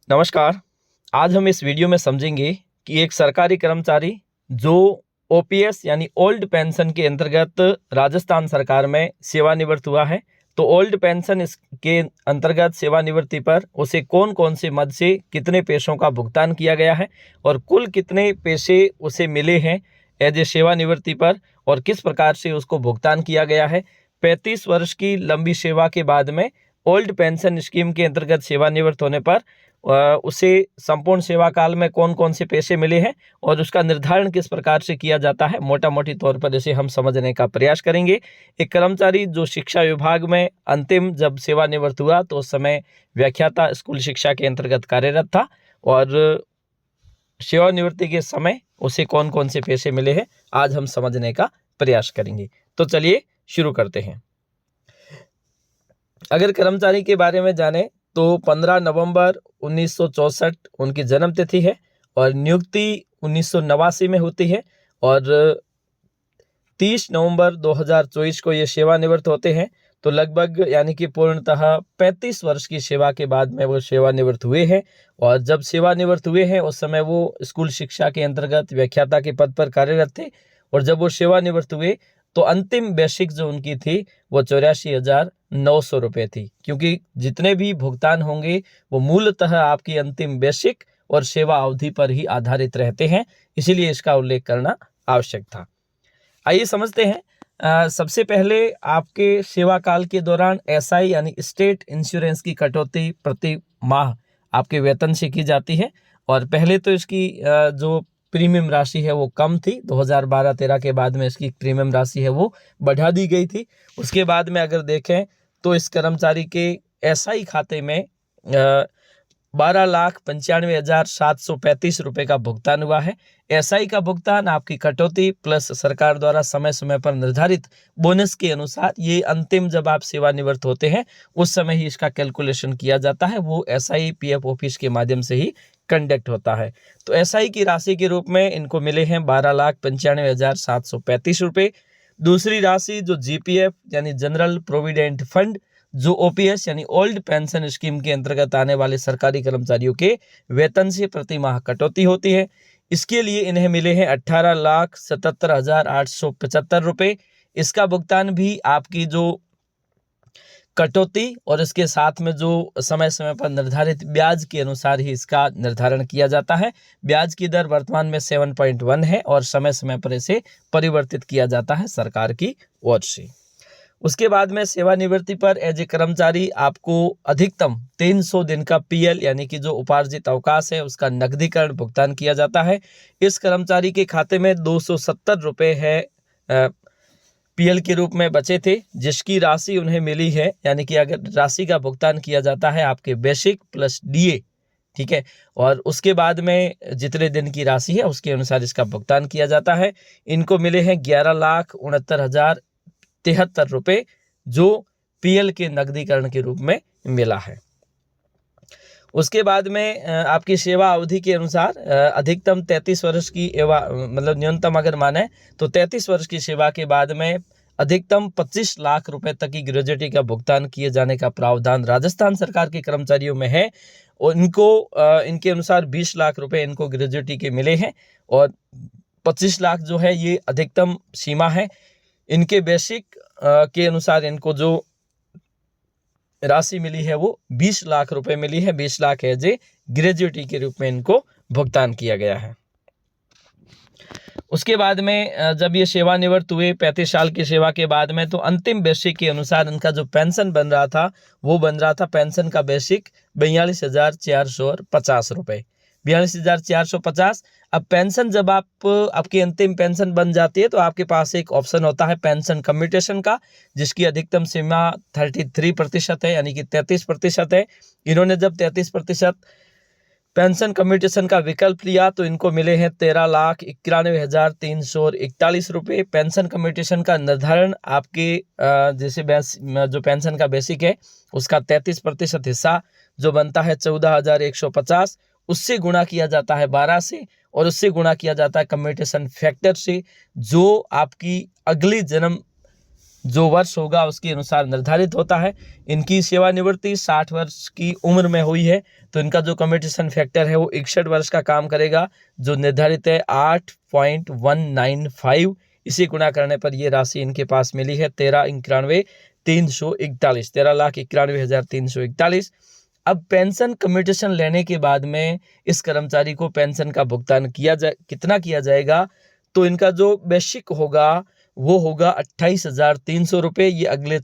नमस्कार। आज हम इस वीडियो में समझेंगे कि एक सरकारी कर्मचारी जो ओपीएस यानी ओल्ड पेंशन के अंतर्गत राजस्थान सरकार में सेवानिवृत्त हुआ है, तो ओल्ड पेंशन इसके अंतर्गत सेवानिवृत्ति पर उसे कौन कौन से मद से कितने पैसों का भुगतान किया गया है और कुल कितने पैसे उसे मिले हैं एज ए सेवानिवृत्ति पर और किस प्रकार से उसको भुगतान किया गया है। 35 वर्ष की लंबी सेवा के बाद में ओल्ड पेंशन स्कीम के अंतर्गत सेवानिवृत्त होने पर उसे संपूर्ण सेवा काल में कौन कौन से पैसे मिले हैं और उसका निर्धारण किस प्रकार से किया जाता है, मोटा मोटी तौर पर इसे हम समझने का प्रयास करेंगे। एक कर्मचारी जो शिक्षा विभाग में अंतिम जब सेवानिवृत्त हुआ तो उस समय व्याख्याता स्कूल शिक्षा के अंतर्गत कार्यरत था और सेवानिवृत्ति के समय उसे कौन कौन से पैसे मिले हैं आज हम समझने का प्रयास करेंगे। तो चलिए शुरू करते हैं। अगर कर्मचारी के बारे में जाने तो 15 नवंबर 1964 उनकी जन्म तिथि है और नियुक्ति 1989 में होती है और 30 नवंबर 2024 को ये सेवानिवृत्त होते हैं। तो लगभग यानी कि पूर्णतः 35 वर्ष की सेवा के बाद में वो सेवानिवृत्त हुए हैं और जब सेवानिवृत्त हुए हैं उस समय वो स्कूल शिक्षा के अंतर्गत व्याख्याता के पद पर कार्यरत थे और जब वो सेवानिवृत्त हुए तो अंतिम बेसिक जो उनकी थी वो 84,900 रुपये थी, क्योंकि जितने भी भुगतान होंगे वो मूलतः आपकी अंतिम बेसिक और सेवा अवधि पर ही आधारित रहते हैं, इसीलिए इसका उल्लेख करना आवश्यक था। आइए समझते हैं। सबसे पहले आपके सेवा काल के दौरान एसआई यानी स्टेट इंश्योरेंस की कटौती प्रति माह आपके वेतन से की जाती है और पहले तो इसकी जो प्रीमियम राशि है वो कम थी। 2012-13 के बाद में इसकी प्रीमियम राशि है वो बढ़ा दी गई थी। उसके बाद में अगर देखें तो इस कर्मचारी के एसआई खाते में 12,95,735 रुपये का भुगतान हुआ है। एसआई का भुगतान आपकी कटौती प्लस सरकार द्वारा समय समय पर निर्धारित बोनस के अनुसार ये अंतिम जब आप सेवानिवृत्त होते हैं उस समय ही इसका कैलकुलेशन किया जाता है, वो एसआई पीएफ ऑफिस के माध्यम से ही कंडक्ट होता है। तो एसआई की राशि के रूप में इनको मिले हैं 12,95,735 रुपये। दूसरी राशि जो जीपीएफ यानी जनरल प्रोविडेंट फंड जो ओपीएस यानी ओल्ड पेंशन स्कीम के अंतर्गत आने वाले सरकारी कर्मचारियों के वेतन से प्रति माह कटौती होती है, इसके लिए इन्हें मिले हैं 18,77,875 रुपये। इसका भुगतान भी आपकी जो कटौती और इसके साथ में जो समय समय पर निर्धारित ब्याज के अनुसार ही इसका निर्धारण किया जाता है। ब्याज की दर वर्तमान में 7.1 है और समय समय पर इसे परिवर्तित किया जाता है सरकार की ओर से। उसके बाद में सेवानिवृत्ति पर एज ए कर्मचारी आपको अधिकतम 300 दिन का पीएल यानी कि जो उपार्जित अवकाश है उसका नकदीकरण भुगतान किया जाता है। इस कर्मचारी के खाते में 270 रुपये है पीएल के रूप में बचे थे, जिसकी राशि उन्हें मिली है, यानी कि अगर राशि का भुगतान किया जाता है आपके बेसिक प्लस डीए, ठीक है, और उसके बाद में जितने दिन की राशि है उसके अनुसार इसका भुगतान किया जाता है। इनको मिले हैं 11,69,073 रुपये जो पीएल के नकदीकरण के रूप में मिला है। उसके बाद में आपकी सेवा अवधि के अनुसार अधिकतम 33 वर्ष की मतलब न्यूनतम अगर माने तो 33 वर्ष की सेवा के बाद में अधिकतम 25 लाख रुपए तक की ग्रेजुएटी का भुगतान किए जाने का प्रावधान राजस्थान सरकार के कर्मचारियों में है और इनके अनुसार 20 लाख रुपए इनको ग्रेजुएटी के मिले हैं और 25 लाख जो है ये अधिकतम सीमा है। इनके बेसिक के अनुसार इनको जो राशि मिली है वो 20 लाख रुपए मिली है। 20 लाख एज ए ग्रेजुएटी के रूप में इनको भुगतान किया गया है। उसके बाद में जब ये सेवानिवृत्त हुए 35 साल की सेवा के बाद में, तो अंतिम बेसिक के अनुसार इनका जो पेंशन बन रहा था वो बन रहा था पेंशन का बेसिक 42,450 रुपये, 42,450। अब पेंशन जब आपकी अंतिम पेंशन बन जाती है तो आपके पास एक ऑप्शन होता है पेंशन कम्यूटेशन का, जिसकी अधिकतम सीमा 33% है, यानी कि 33% है। इन्होंने जब 33% पेंशन कम्यूटेशन का विकल्प लिया तो इनको मिले हैं 13,91,341 रुपये। पेंशन कम्यूटेशन का निर्धारण आपके जैसे जो पेंशन का बेसिक है उसका 33% हिस्सा जो बनता है 14,150, उससे गुणा किया जाता है 12 से और उससे गुणा किया जाता है कम्यूटेशन फैक्टर से, जो आपकी अगली जन्म जो वर्ष होगा उसके अनुसार निर्धारित होता है। इनकी सेवानिवृत्ति 60 वर्ष की उम्र में हुई है, तो इनका जो कम्यूटेशन फैक्टर है वो 61 वर्ष का काम करेगा, जो निर्धारित है 8.195। इसे गुणा करने पर ये राशि इनके पास मिली है 13,91,341, 13,91,341। अब पेंशन कम्यूटेशन लेने के बाद में इस कर्मचारी को पेंशन का भुगतान कितना किया जाएगा, तो इनका जो बेसिक होगा वो होगा 28,300 रुपये, ये अगले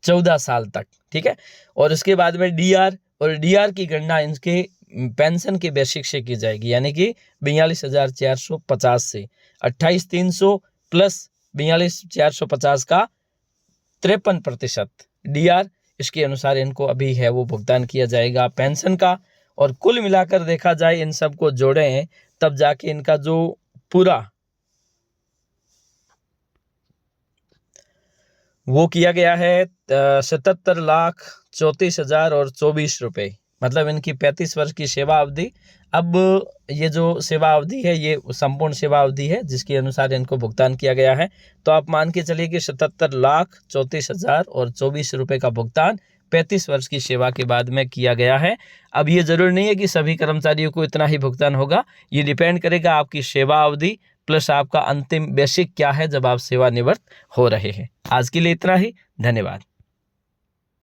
14 साल तक, ठीक है। और उसके बाद में डीआर, और डीआर की गणना इनके पेंशन के बेसिक से की जाएगी, यानी कि 42,450 से 28,300 प्लस 42,450 का 53% डीआर, इसके अनुसार इनको अभी है वो भुगतान किया जाएगा पेंशन का। और कुल मिलाकर देखा जाए, इन सब को जोड़ें तब जाके इनका जो पूरा वो किया गया है 77,34,024 रुपये, मतलब इनकी 35 वर्ष की सेवा अवधि। अब ये जो सेवा अवधि है ये संपूर्ण सेवा अवधि है जिसके अनुसार इनको भुगतान किया गया है। तो आप मान के चलिए कि 77,34,024 रुपये का भुगतान 35 वर्ष की सेवा के बाद में किया गया है। अब ये जरूरी नहीं है कि सभी कर्मचारियों को इतना ही भुगतान होगा, ये डिपेंड करेगा आपकी सेवा अवधि प्लस आपका अंतिम बेसिक क्या है जब आप सेवानिवृत्त हो रहे हैं। आज के लिए इतना ही, धन्यवाद।